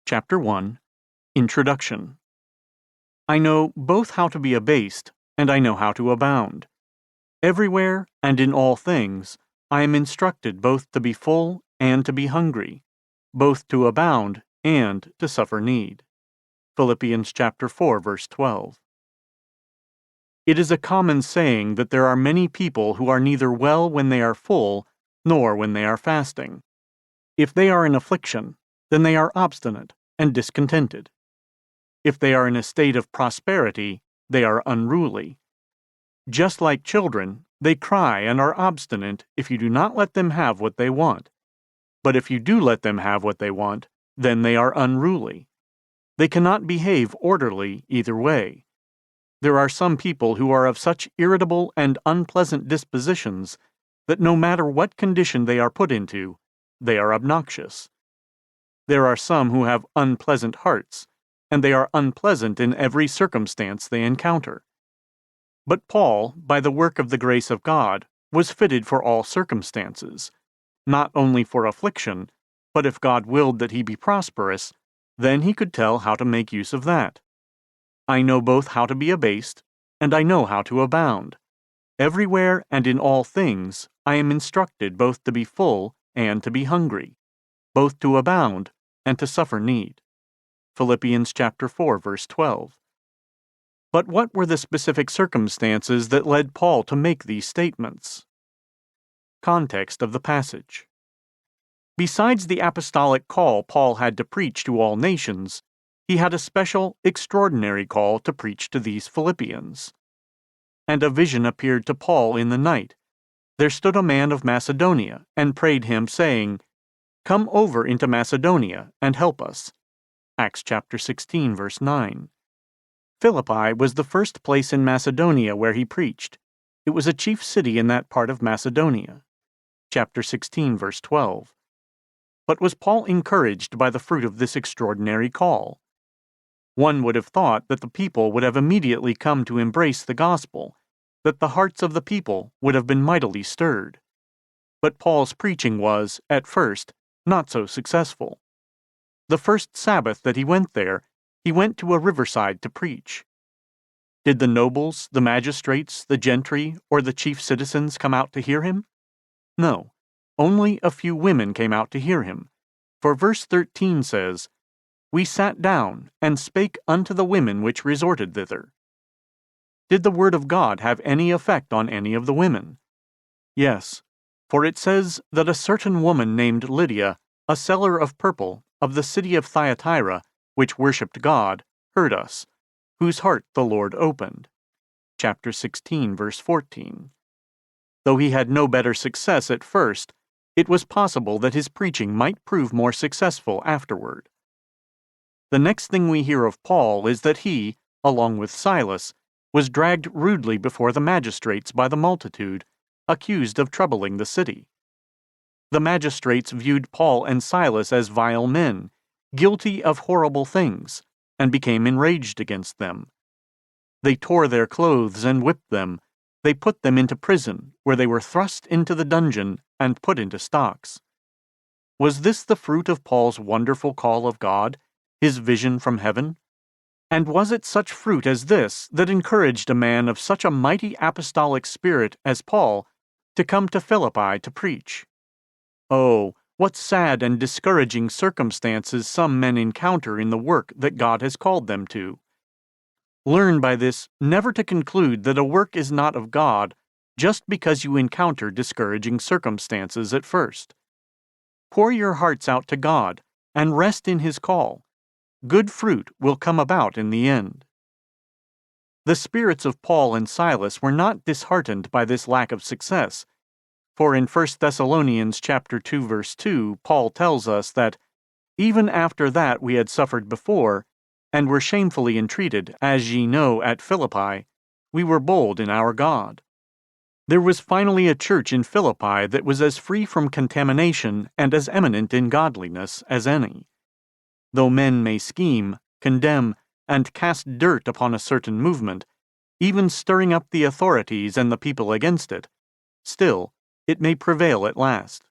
Chapter 1, Introduction. I know both how to be abased, and I know how to abound. Everywhere and in all things I am instructed both to be full and to be hungry, both to abound and to suffer need. Philippians chapter 4, verse 12. It is a common saying that there are many people who are neither well when they are full, nor when they are fasting. If they are in affliction, then they are obstinate and discontented. If they are in a state of prosperity, they are unruly. Just like children, they cry and are obstinate if you do not let them have what they want. But if you do let them have what they want, then they are unruly. They cannot behave orderly either way. There are some people who are of such irritable and unpleasant dispositions that no matter what condition they are put into, they are obnoxious. There are some who have unpleasant hearts, and they are unpleasant in every circumstance they encounter. But Paul, by the work of the grace of God, was fitted for all circumstances, not only for affliction, but if God willed that he be prosperous, then he could tell how to make use of that. I know both how to be abased, and I know how to abound. Everywhere and in all things I am instructed both to be full and to be hungry, both to abound and to suffer need. Philippians chapter 4, verse 12. But what were the specific circumstances that led Paul to make these statements? Context of the passage. Besides the apostolic call Paul had to preach to all nations, he had a special, extraordinary call to preach to these Philippians. And a vision appeared to Paul in the night. There stood a man of Macedonia, and prayed him, saying, "Come over into Macedonia, and help us." Acts chapter 16, verse 9. Philippi was the first place in Macedonia where he preached. It was a chief city in that part of Macedonia. Chapter 16, verse 12. But was Paul encouraged by the fruit of this extraordinary call? One would have thought that the people would have immediately come to embrace the gospel, that the hearts of the people would have been mightily stirred. But Paul's preaching was, at first, not so successful. The first Sabbath that he went there, he went to a riverside to preach. Did the nobles, the magistrates, the gentry, or the chief citizens come out to hear him? No, only a few women came out to hear him, for verse 13 says, "We sat down, and spake unto the women which resorted thither." Did the word of God have any effect on any of the women? Yes, for it says that a certain woman named Lydia, a seller of purple, of the city of Thyatira, which worshipped God, heard us, whose heart the Lord opened. Chapter 16, verse 14. Though he had no better success at first, it was possible that his preaching might prove more successful afterward. The next thing we hear of Paul is that he, along with Silas, was dragged rudely before the magistrates by the multitude, accused of troubling the city. The magistrates viewed Paul and Silas as vile men, guilty of horrible things, and became enraged against them. They tore their clothes and whipped them. They put them into prison, where they were thrust into the dungeon and put into stocks. Was this the fruit of Paul's wonderful call of God, his vision from heaven? And was it such fruit as this that encouraged a man of such a mighty apostolic spirit as Paul to come to Philippi to preach? Oh, what sad and discouraging circumstances some men encounter in the work that God has called them to. Learn by this never to conclude that a work is not of God just because you encounter discouraging circumstances at first. Pour your hearts out to God and rest in His call. Good fruit will come about in the end. The spirits of Paul and Silas were not disheartened by this lack of success, for in 1 Thessalonians chapter 2, verse 2, Paul tells us that, "Even after that we had suffered before, and were shamefully entreated, as ye know, at Philippi, we were bold in our God." There was finally a church in Philippi that was as free from contamination and as eminent in godliness as any. Though men may scheme, condemn, and cast dirt upon a certain movement, even stirring up the authorities and the people against it, still it may prevail at last.